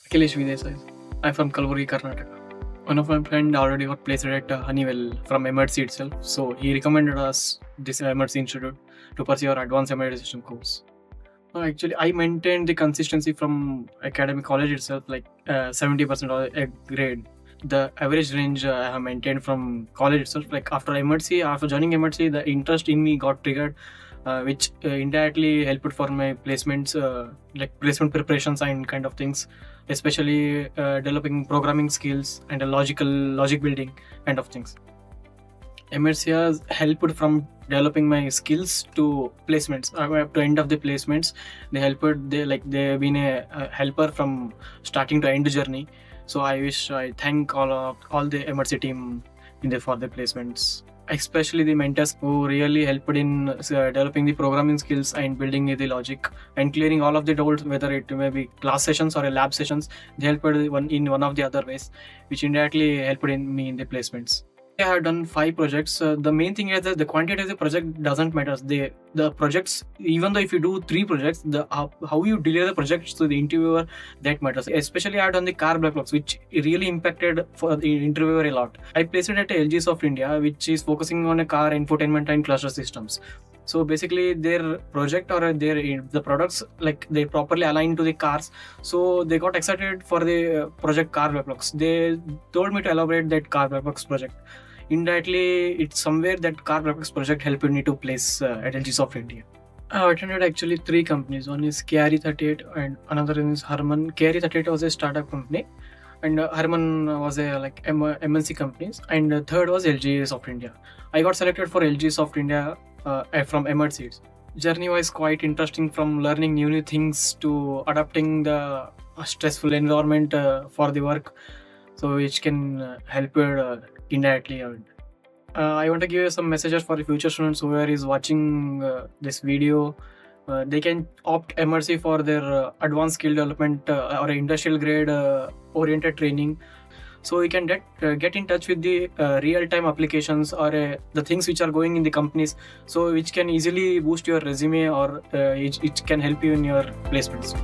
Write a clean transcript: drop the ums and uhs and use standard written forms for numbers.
Akhilesh Desai. I'm from Kalburgi, Karnataka. One of my friend already got placed at Honeywell from Emertxe itself, so he recommended us this Emertxe Institute to pursue our advanced embedded system course. Actually, I maintained the consistency from academic college itself, like 70% of a grade. The average range I have maintained from college itself, like after joining Emertxe, the interest in me got triggered, which indirectly helped for my placements, like placement preparations and kind of things, especially developing programming skills and a logic building kind of things. Emertxe has helped from developing my skills to placements. To end of the placements, they've been a helper from starting to end journey. So I thank all the Emertxe team for the placements, especially the mentors who really helped in developing the programming skills and building the logic and clearing all of the doubts, whether it may be class sessions or a lab sessions. They helped in one of the other ways, which indirectly helped in me in the placements. I have done 5 projects. The main thing is that the quantity of the project doesn't matter. The projects, even though if you do 3 projects, the how you deliver the projects to the interviewer, that matters. Especially I have done the car black box, which really impacted for the interviewer a lot. I placed it at LG Soft India, which is focusing on a car infotainment and cluster systems. So basically, their project or the products, like they properly align to the cars. So they got excited for the project car black box. They told me to elaborate that car black box project. Indirectly, it's somewhere that car graphics project helped me to place at LG Soft India. I attended actually 3 companies. One is KRE38 and another is Harman. KRE38 was a startup company, and Harman was a MNC companies, and the third was LG Soft India. I got selected for LG Soft India from Emertxe. Journey was quite interesting, from learning new things to adapting the stressful environment for the work, so which can help indirectly. I want to give you some messages for the future students who is watching this video. They can opt Emertxe for their advanced skill development or industrial grade oriented training. So you can get in touch with the real-time applications or the things which are going in the companies, so which can easily boost your resume or it can help you in your placements.